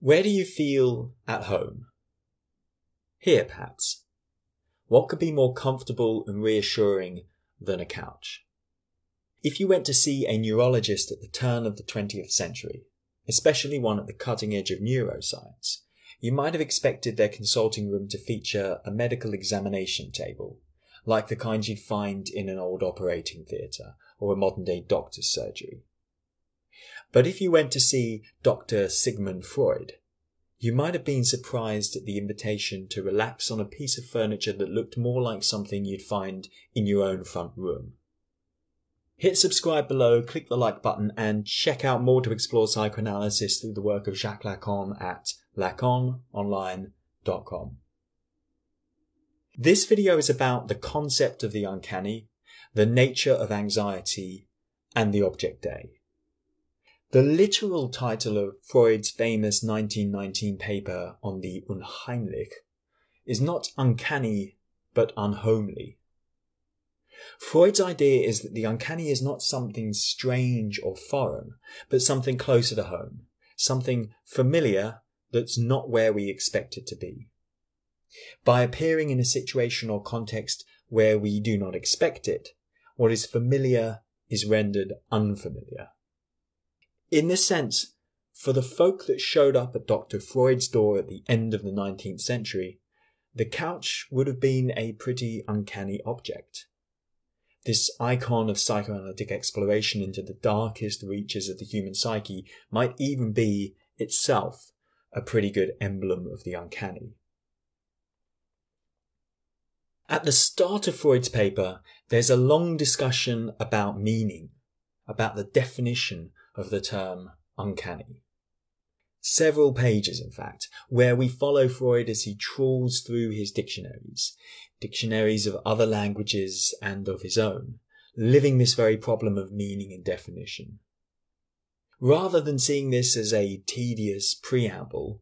Where do you feel at home? Here, perhaps. What could be more comfortable and reassuring than a couch? If you went to see a neurologist at the turn of the 20th century, especially one at the cutting edge of neuroscience, you might have expected their consulting room to feature a medical examination table, like the kind you'd find in an old operating theatre or a modern-day doctor's surgery. But if you went to see Dr. Sigmund Freud, you might have been surprised at the invitation to relax on a piece of furniture that looked more like something you'd find in your own front room. Hit subscribe below, click the like button, and check out more to explore psychoanalysis through the work of Jacques Lacan at lacanonline.com. This video is about the concept of the uncanny, the nature of anxiety, and the object day. The literal title of Freud's famous 1919 paper on the Unheimlich is not uncanny, but unhomely. Freud's idea is that the uncanny is not something strange or foreign, but something closer to home, something familiar that's not where we expect it to be. By appearing in a situation or context where we do not expect it, what is familiar is rendered unfamiliar. In this sense, for the folk that showed up at Dr. Freud's door at the end of the 19th century, the couch would have been a pretty uncanny object. This icon of psychoanalytic exploration into the darkest reaches of the human psyche might even be, itself, a pretty good emblem of the uncanny. At the start of Freud's paper, there's a long discussion about meaning, about the definition of the term uncanny. Several pages, in fact, where we follow Freud as he trawls through his dictionaries of other languages and of his own, living this very problem of meaning and definition. Rather than seeing this as a tedious preamble,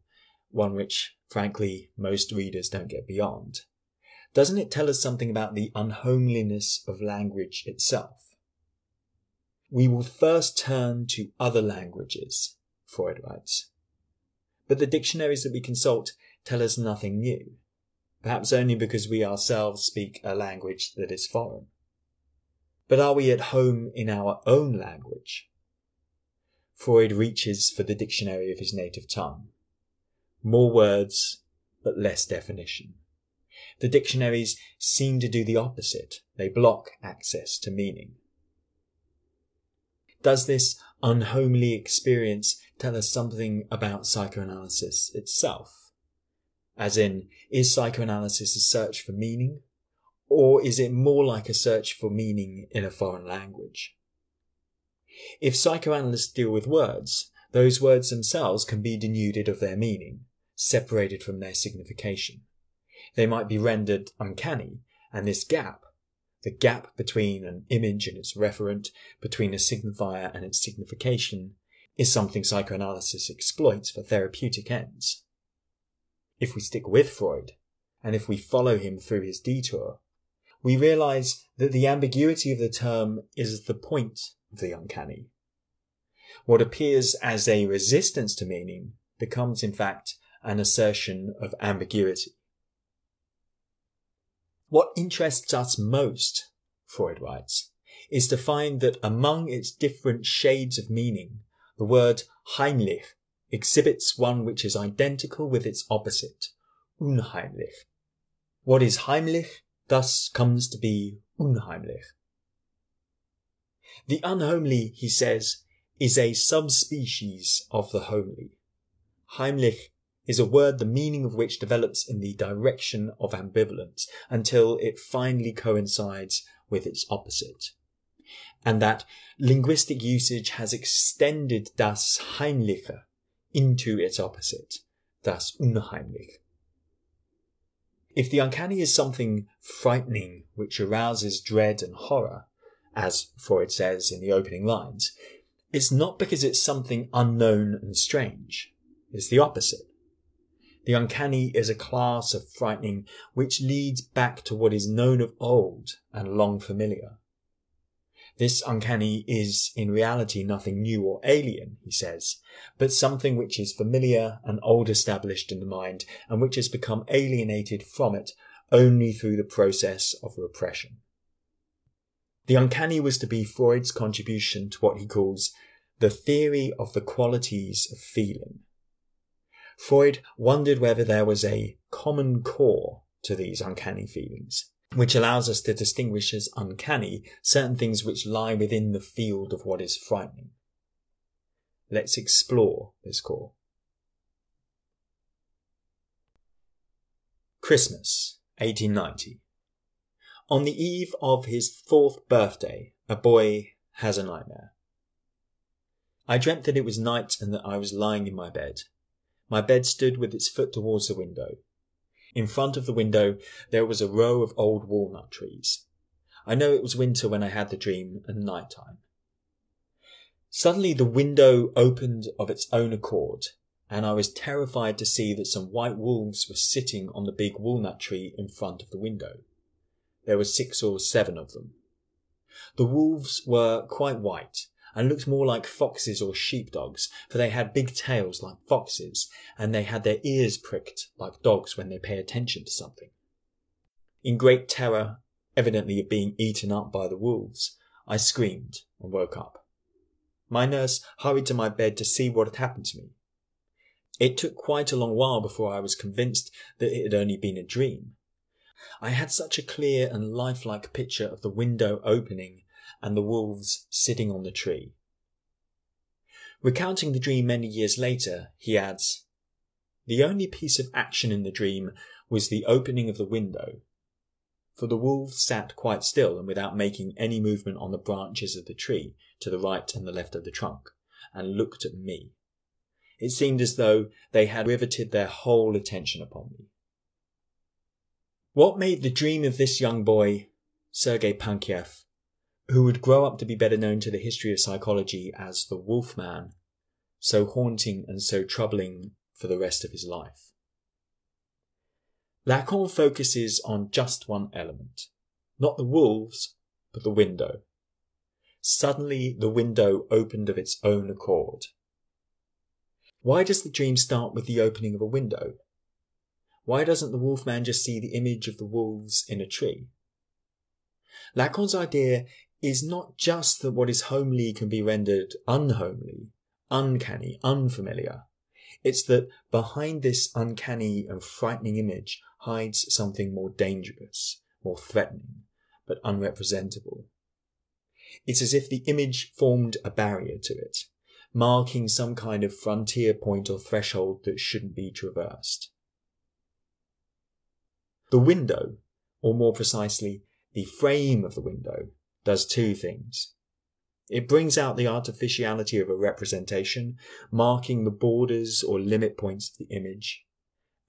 one which, frankly, most readers don't get beyond, doesn't it tell us something about the unhomeliness of language itself? We will first turn to other languages, Freud writes. But the dictionaries that we consult tell us nothing new, perhaps only because we ourselves speak a language that is foreign. But are we at home in our own language? Freud reaches for the dictionary of his native tongue. More words, but less definition. The dictionaries seem to do the opposite. They block access to meaning. Does this unhomely experience tell us something about psychoanalysis itself? As in, is psychoanalysis a search for meaning? Or is it more like a search for meaning in a foreign language? If psychoanalysts deal with words, those words themselves can be denuded of their meaning, separated from their signification. They might be rendered uncanny, and this gap, the gap between an image and its referent, between a signifier and its signification, is something psychoanalysis exploits for therapeutic ends. If we stick with Freud, and if we follow him through his detour, we realize that the ambiguity of the term is the point of the uncanny. What appears as a resistance to meaning becomes, in fact, an assertion of ambiguity. What interests us most, Freud writes, is to find that among its different shades of meaning, the word heimlich exhibits one which is identical with its opposite, unheimlich. What is heimlich thus comes to be unheimlich. The unhomely, he says, is a subspecies of the homely. Heimlich is a word the meaning of which develops in the direction of ambivalence until it finally coincides with its opposite. And that linguistic usage has extended das Heimliche into its opposite, das Unheimlich. If the uncanny is something frightening which arouses dread and horror, as Freud says in the opening lines, it's not because it's something unknown and strange. It's the opposite. The uncanny is a class of frightening which leads back to what is known of old and long familiar. This uncanny is in reality nothing new or alien, he says, but something which is familiar and old established in the mind and which has become alienated from it only through the process of repression. The uncanny was to be Freud's contribution to what he calls the theory of the qualities of feeling. Freud wondered whether there was a common core to these uncanny feelings, which allows us to distinguish as uncanny certain things which lie within the field of what is frightening. Let's explore this core. Christmas, 1890. On the eve of his 4th birthday, a boy has a nightmare. I dreamt that it was night and that I was lying in my bed. My bed stood with its foot towards the window. In front of the window there was a row of old walnut trees. I know it was winter when I had the dream and night time. Suddenly the window opened of its own accord, and I was terrified to see that some white wolves were sitting on the big walnut tree in front of the window. There were 6 or 7 of them. The wolves were quite white and looked more like foxes or sheepdogs, for they had big tails like foxes, and they had their ears pricked like dogs when they pay attention to something. In great terror, evidently of being eaten up by the wolves, I screamed and woke up. My nurse hurried to my bed to see what had happened to me. It took quite a long while before I was convinced that it had only been a dream. I had such a clear and lifelike picture of the window opening and the wolves sitting on the tree. Recounting the dream many years later, he adds, "The only piece of action in the dream was the opening of the window, for the wolves sat quite still and without making any movement on the branches of the tree to the right and the left of the trunk, and looked at me. It seemed as though they had riveted their whole attention upon me." What made the dream of this young boy, Sergei Pankev, who would grow up to be better known to the history of psychology as the Wolfman, so haunting and so troubling for the rest of his life? Lacan focuses on just one element, not the wolves, but the window. Suddenly the window opened of its own accord. Why does the dream start with the opening of a window? Why doesn't the Wolfman just see the image of the wolves in a tree? Lacan's idea is not just that what is homely can be rendered unhomely, uncanny, unfamiliar. It's that behind this uncanny and frightening image hides something more dangerous, more threatening, but unrepresentable. It's as if the image formed a barrier to it, marking some kind of frontier point or threshold that shouldn't be traversed. The window, or more precisely, the frame of the window, does 2 things. It brings out the artificiality of a representation, marking the borders or limit points of the image,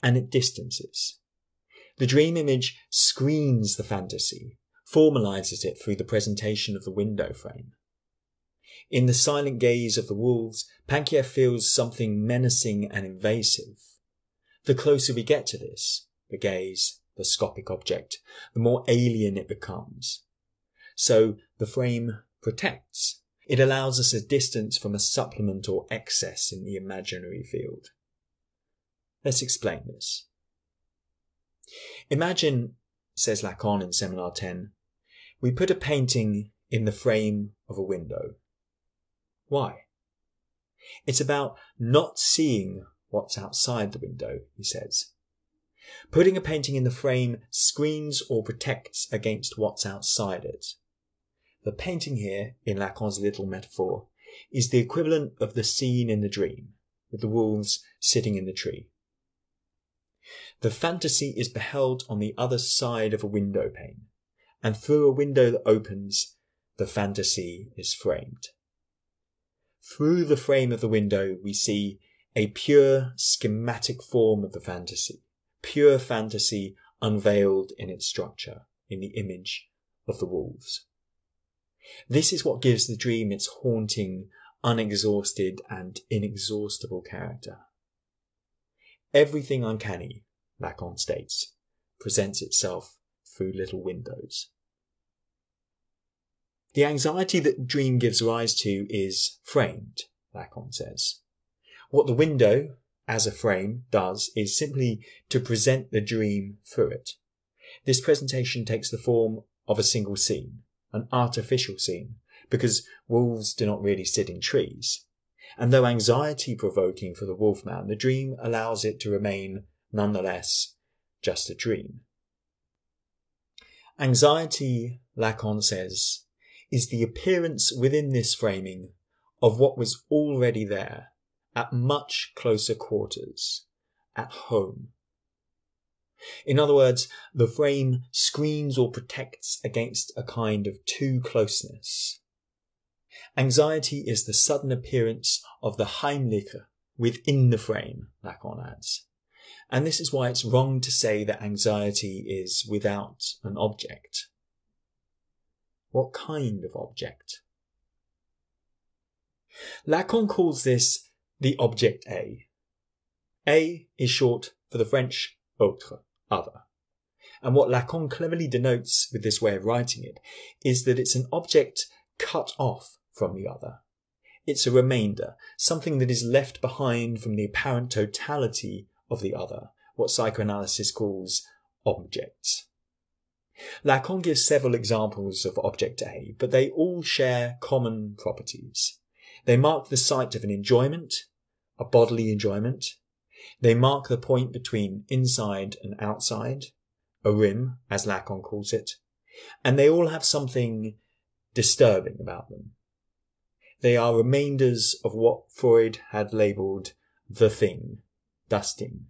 and it distances. The dream image screens the fantasy, formalizes it through the presentation of the window frame. In the silent gaze of the wolves, Pankev feels something menacing and invasive. The closer we get to this, the gaze, the scopic object, the more alien it becomes. So the frame protects. It allows us a distance from a supplement or excess in the imaginary field. Let's explain this. Imagine, says Lacan in Seminar 10, we put a painting in the frame of a window. Why? It's about not seeing what's outside the window, he says. Putting a painting in the frame screens or protects against what's outside it. The painting here, in Lacan's little metaphor, is the equivalent of the scene in the dream, with the wolves sitting in the tree. The fantasy is beheld on the other side of a window pane, and through a window that opens, the fantasy is framed. Through the frame of the window, we see a pure schematic form of the fantasy, pure fantasy unveiled in its structure, in the image of the wolves. This is what gives the dream its haunting, unexhausted and inexhaustible character. Everything uncanny, Lacan states, presents itself through little windows. The anxiety that the dream gives rise to is framed, Lacan says. What the window, as a frame, does is simply to present the dream through it. This presentation takes the form of a single scene, an artificial scene, because wolves do not really sit in trees. And though anxiety-provoking for the wolfman, the dream allows it to remain, nonetheless, just a dream. Anxiety, Lacan says, is the appearance within this framing of what was already there, at much closer quarters, at home. In other words, the frame screens or protects against a kind of too closeness. Anxiety is the sudden appearance of the Heimliche within the frame, Lacan adds. And this is why it's wrong to say that anxiety is without an object. What kind of object? Lacan calls this the object A. A is short for the French autre, other. And what Lacan cleverly denotes with this way of writing it is that it's an object cut off from the other. It's a remainder, something that is left behind from the apparent totality of the other, what psychoanalysis calls objects. Lacan gives several examples of object A, but they all share common properties. They mark the site of an enjoyment, a bodily enjoyment. They mark the point between inside and outside, a rim, as Lacan calls it, and they all have something disturbing about them. They are remainders of what Freud had labelled the thing, das Ding.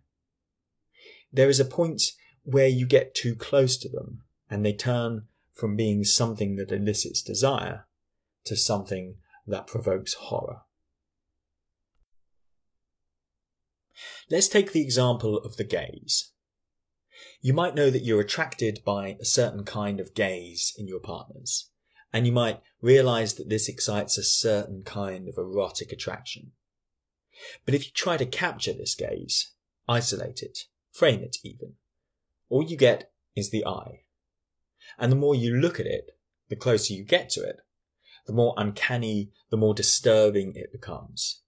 There is a point where you get too close to them, and they turn from being something that elicits desire to something that provokes horror. Let's take the example of the gaze. You might know that you're attracted by a certain kind of gaze in your partners, and you might realise that this excites a certain kind of erotic attraction. But if you try to capture this gaze, isolate it, frame it even, all you get is the eye. And the more you look at it, the closer you get to it, the more uncanny, the more disturbing it becomes.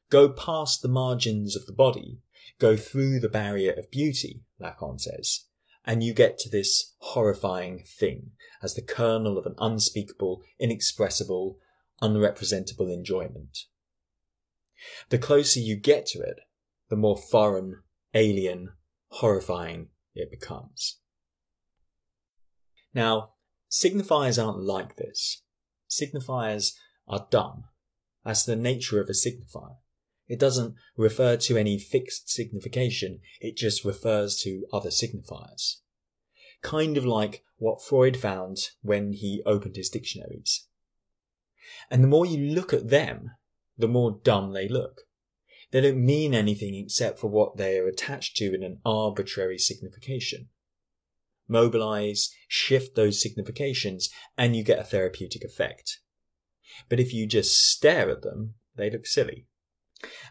Go past the margins of the body, go through the barrier of beauty, Lacan says, and you get to this horrifying thing as the kernel of an unspeakable, inexpressible, unrepresentable enjoyment. The closer you get to it, the more foreign, alien, horrifying it becomes. Now, signifiers aren't like this. Signifiers are dumb. That's the nature of a signifier. It doesn't refer to any fixed signification, it just refers to other signifiers. Kind of like what Freud found when he opened his dictionaries. And the more you look at them, the more dumb they look. They don't mean anything except for what they are attached to in an arbitrary signification. Mobilize, shift those significations, and you get a therapeutic effect. But if you just stare at them, they look silly.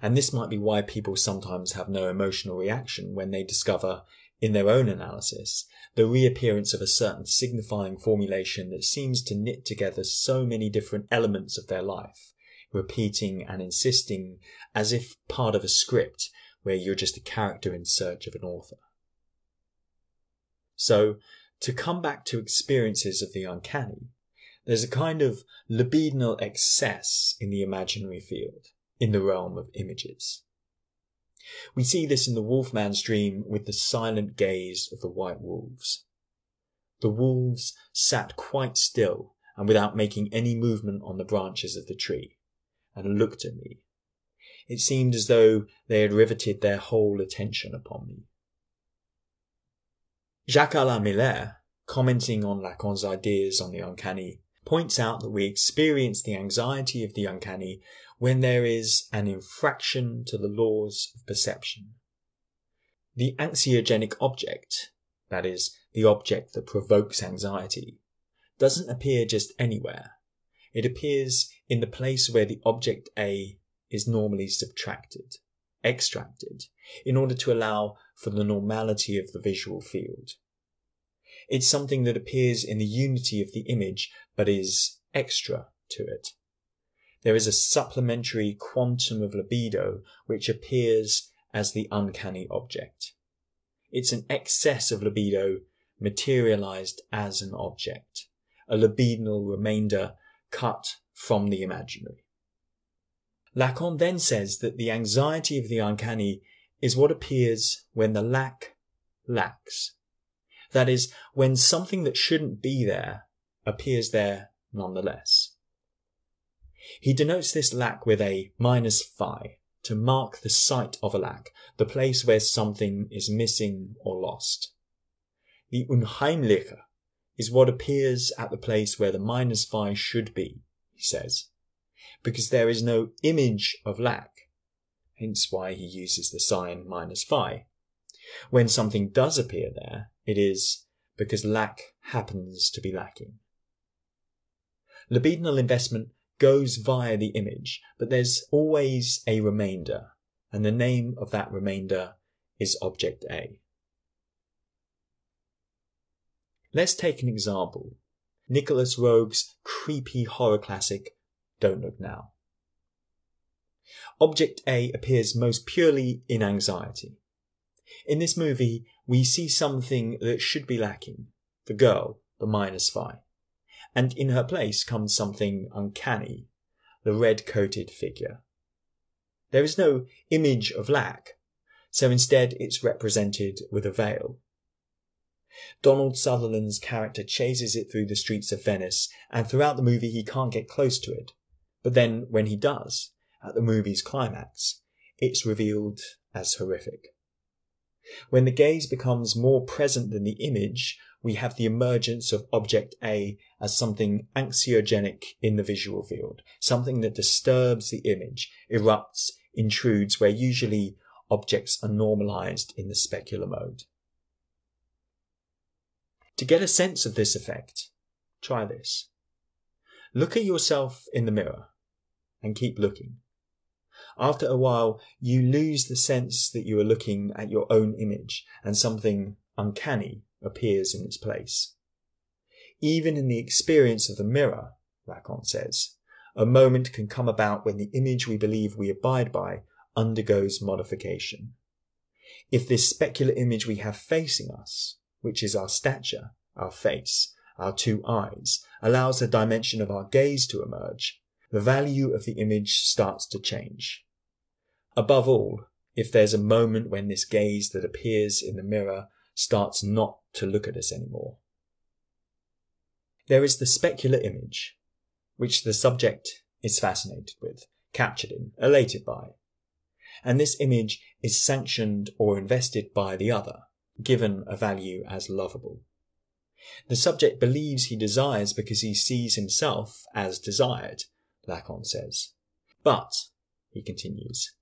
And this might be why people sometimes have no emotional reaction when they discover, in their own analysis, the reappearance of a certain signifying formulation that seems to knit together so many different elements of their life, repeating and insisting as if part of a script where you're just a character in search of an author. So, to come back to experiences of the uncanny, there's a kind of libidinal excess in the imaginary field, in the realm of images. We see this in the wolfman's dream with the silent gaze of the white wolves. The wolves sat quite still and without making any movement on the branches of the tree, and looked at me. It seemed as though they had riveted their whole attention upon me. Jacques-Alain Miller, commenting on Lacan's ideas on the uncanny, points out that we experience the anxiety of the uncanny when there is an infraction to the laws of perception. The anxiogenic object, that is, the object that provokes anxiety, doesn't appear just anywhere. It appears in the place where the object A is normally subtracted, extracted, in order to allow for the normality of the visual field. It's something that appears in the unity of the image, but is extra to it. There is a supplementary quantum of libido which appears as the uncanny object. It's an excess of libido materialized as an object, a libidinal remainder cut from the imaginary. Lacan then says that the anxiety of the uncanny is what appears when the lack lacks. That is, when something that shouldn't be there appears there nonetheless. He denotes this lack with a -phi to mark the site of a lack, the place where something is missing or lost. The Unheimliche is what appears at the place where the -phi should be, he says, because there is no image of lack, hence why he uses the sign -phi. When something does appear there, it is because lack happens to be lacking. Libidinal investment goes via the image, but there's always a remainder, and the name of that remainder is object A. Let's take an example. Nicholas Roeg's creepy horror classic, Don't Look Now. Object A appears most purely in anxiety. In this movie, we see something that should be lacking, the girl, the -phi, and in her place comes something uncanny, the red-coated figure. There is no image of lack, so instead it's represented with a veil. Donald Sutherland's character chases it through the streets of Venice, and throughout the movie he can't get close to it. But then, when he does, at the movie's climax, it's revealed as horrific. When the gaze becomes more present than the image, we have the emergence of object A as something anxiogenic in the visual field, something that disturbs the image, erupts, intrudes, where usually objects are normalized in the specular mode. To get a sense of this effect, try this. Look at yourself in the mirror and keep looking. After a while, you lose the sense that you are looking at your own image and something uncanny appears in its place. Even in the experience of the mirror, Lacan says, a moment can come about when the image we believe we abide by undergoes modification. If this specular image we have facing us, which is our stature, our face, our two eyes, allows a dimension of our gaze to emerge, the value of the image starts to change. Above all, if there's a moment when this gaze that appears in the mirror starts not to look at us anymore. There is the specular image, which the subject is fascinated with, captured in, elated by. And this image is sanctioned or invested by the other, given a value as lovable. The subject believes he desires because he sees himself as desired, Lacan says. But, he continues,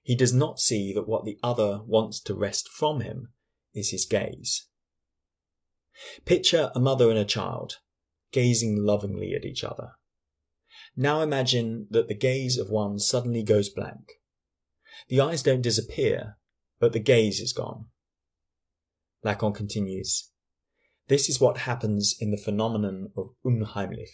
he does not see that what the other wants to wrest from him is his gaze. Picture a mother and a child, gazing lovingly at each other. Now imagine that the gaze of one suddenly goes blank. The eyes don't disappear, but the gaze is gone. Lacan continues, this is what happens in the phenomenon of unheimlich.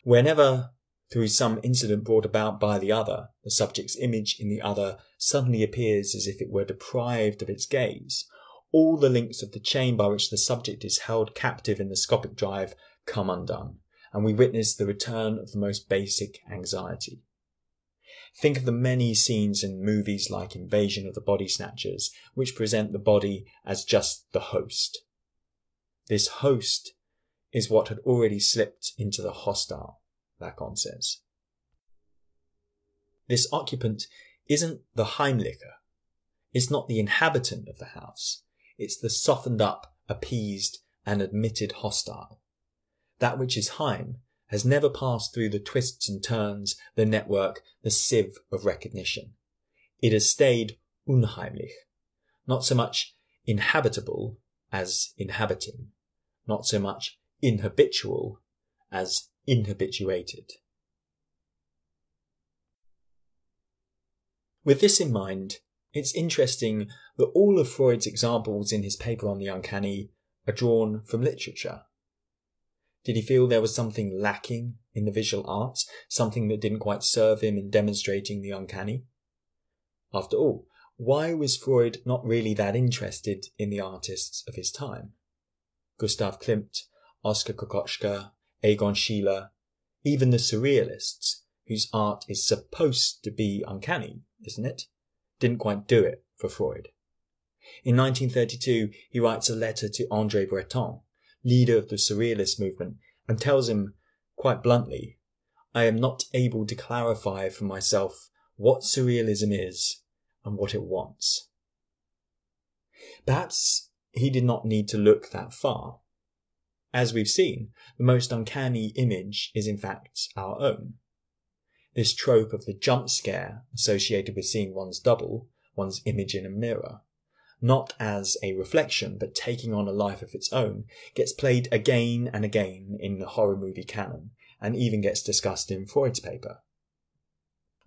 Whenever, through some incident brought about by the other, the subject's image in the other suddenly appears as if it were deprived of its gaze, all the links of the chain by which the subject is held captive in the scopic drive come undone, and we witness the return of the most basic anxiety. Think of the many scenes in movies like Invasion of the Body Snatchers, which present the body as just the host. This host is what had already slipped into the hostile, Lacan says. This occupant isn't the Heimlicher. It's not the inhabitant of the house. It's the softened up, appeased, and admitted hostile. That which is Heim has never passed through the twists and turns, the network, the sieve of recognition. It has stayed unheimlich, not so much inhabitable as inhabiting, not so much inhabitual as inhabituated. With this in mind, it's interesting that all of Freud's examples in his paper on the uncanny are drawn from literature? Did he feel there was something lacking in the visual arts, something that didn't quite serve him in demonstrating the uncanny? After all, why was Freud not really that interested in the artists of his time? Gustav Klimt, Oskar Kokoschka, Egon Schiele, even the surrealists, whose art is supposed to be uncanny, isn't it? Didn't quite do it for Freud. In 1932, he writes a letter to André Breton, leader of the surrealist movement, and tells him, quite bluntly, "I am not able to clarify for myself what surrealism is and what it wants." Perhaps he did not need to look that far. As we've seen, the most uncanny image is in fact our own. This trope of the jump scare associated with seeing one's double, one's image in a mirror, not as a reflection but taking on a life of its own, gets played again and again in the horror movie canon, and even gets discussed in Freud's paper.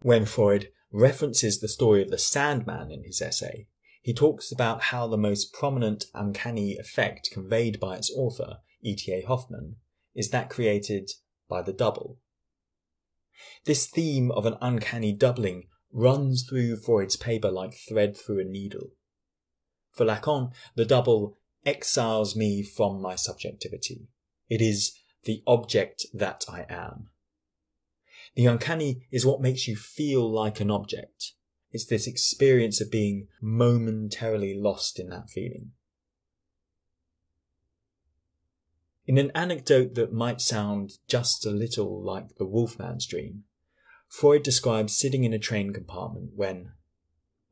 When Freud references the story of the Sandman in his essay, he talks about how the most prominent uncanny effect conveyed by its author, E.T.A. Hoffmann, is that created by the double. This theme of an uncanny doubling runs through Freud's paper like thread through a needle. For Lacan, the double exiles me from my subjectivity. It is the object that I am. The uncanny is what makes you feel like an object. It's this experience of being momentarily lost in that feeling. In an anecdote that might sound just a little like the Wolfman's dream, Freud describes sitting in a train compartment when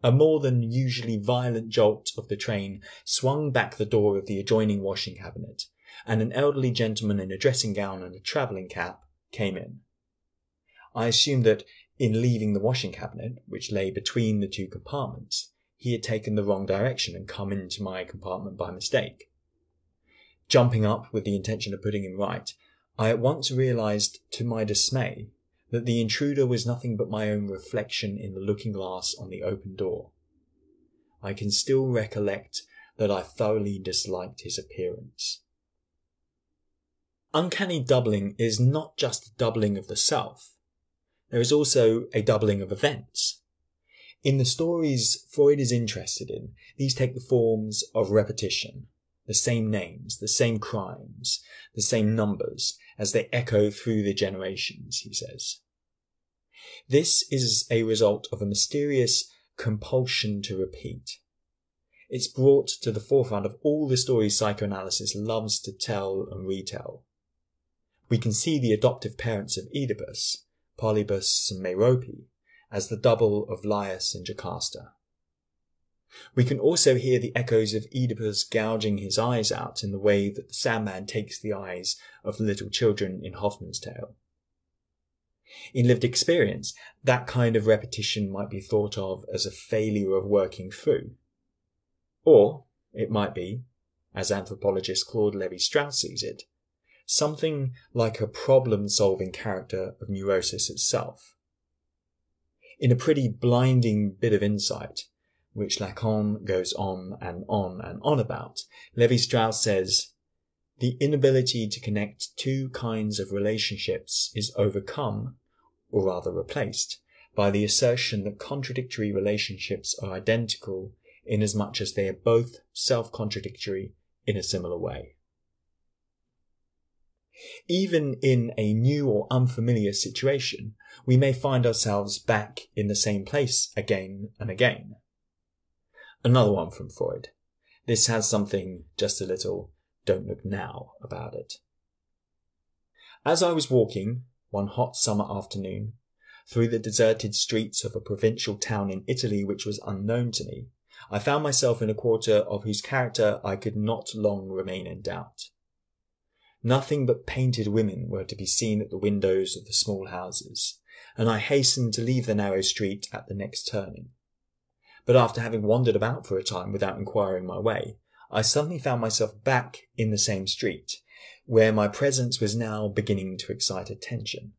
a more than usually violent jolt of the train swung back the door of the adjoining washing cabinet, and an elderly gentleman in a dressing gown and a travelling cap came in. I assumed that in leaving the washing cabinet, which lay between the two compartments, he had taken the wrong direction and come into my compartment by mistake. Jumping up with the intention of putting him right, I at once realised, to my dismay, that the intruder was nothing but my own reflection in the looking glass on the open door. I can still recollect that I thoroughly disliked his appearance. Uncanny doubling is not just a doubling of the self. There is also a doubling of events. In the stories Freud is interested in, these take the forms of repetition, the same names, the same crimes, the same numbers, as they echo through the generations, he says. This is a result of a mysterious compulsion to repeat. It's brought to the forefront of all the stories psychoanalysis loves to tell and retell. We can see the adoptive parents of Oedipus, Polybus and Merope, as the double of Laius and Jocasta. We can also hear the echoes of Oedipus gouging his eyes out in the way that the Sandman takes the eyes of little children in Hoffmann's tale. In lived experience, that kind of repetition might be thought of as a failure of working through. Or it might be, as anthropologist Claude Lévi-Strauss sees it, something like a problem-solving character of neurosis itself. In a pretty blinding bit of insight, which Lacan goes on and on and on about, Lévi-Strauss says, "The inability to connect two kinds of relationships is overcome, or rather replaced, by the assertion that contradictory relationships are identical inasmuch as they are both self-contradictory in a similar way." Even in a new or unfamiliar situation, we may find ourselves back in the same place again and again. Another one from Freud. This has something just a little "don't look now" about it. As I was walking, one hot summer afternoon, through the deserted streets of a provincial town in Italy which was unknown to me, I found myself in a quarter of whose character I could not long remain in doubt. Nothing but painted women were to be seen at the windows of the small houses, and I hastened to leave the narrow street at the next turning. But after having wandered about for a time without inquiring my way, I suddenly found myself back in the same street, where my presence was now beginning to excite attention.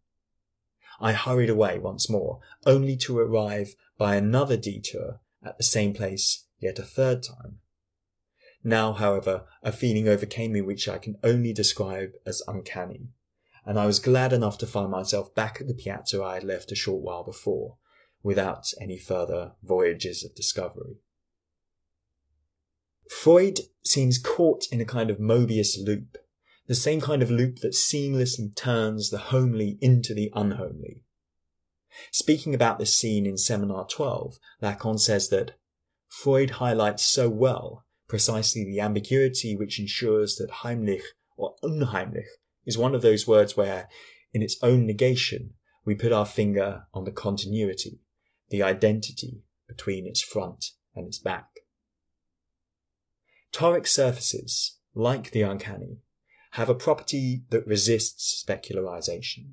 I hurried away once more, only to arrive by another detour at the same place yet a third time. Now, however, a feeling overcame me which I can only describe as uncanny, and I was glad enough to find myself back at the piazza I had left a short while before, without any further voyages of discovery. Freud seems caught in a kind of Mobius loop, the same kind of loop that seamlessly turns the homely into the unhomely. Speaking about this scene in Seminar 12, Lacan says that Freud highlights so well precisely the ambiguity which ensures that heimlich or unheimlich is one of those words where, in its own negation, we put our finger on the continuity, the identity between its front and its back. Toric surfaces, like the uncanny, have a property that resists specularization.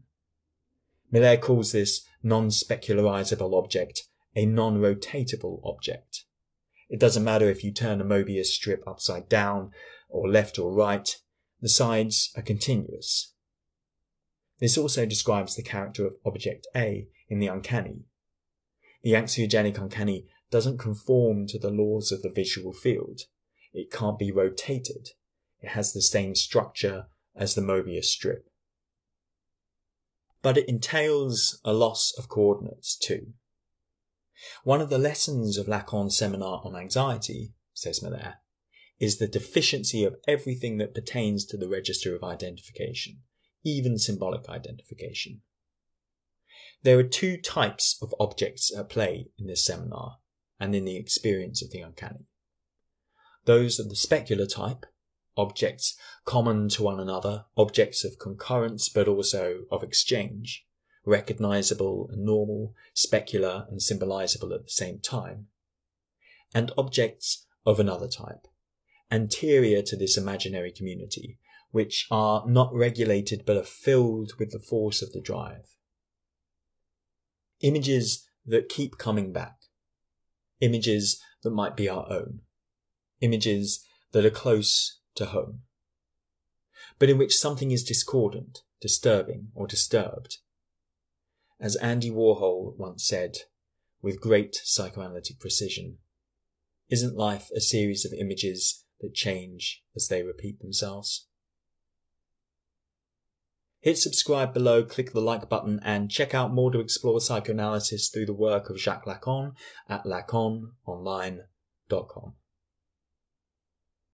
Miller calls this non-specularizable object a non-rotatable object. It doesn't matter if you turn a Mobius strip upside down or left or right, the sides are continuous. This also describes the character of object A in the uncanny. The anxiogenic uncanny doesn't conform to the laws of the visual field. It can't be rotated. It has the same structure as the Mobius strip. But it entails a loss of coordinates too. One of the lessons of Lacan's seminar on anxiety, says Miller, is the deficiency of everything that pertains to the register of identification, even symbolic identification. There are two types of objects at play in this seminar and in the experience of the uncanny. Those of the specular type, objects common to one another, objects of concurrence but also of exchange, recognizable and normal, specular and symbolizable at the same time, and objects of another type, anterior to this imaginary community, which are not regulated but are filled with the force of the drive. Images that keep coming back, images that might be our own, images that are close to home, but in which something is discordant, disturbing, or disturbed. As Andy Warhol once said, with great psychoanalytic precision, isn't life a series of images that change as they repeat themselves? Hit subscribe below, click the like button, and check out more to explore psychoanalysis through the work of Jacques Lacan at lacanonline.com.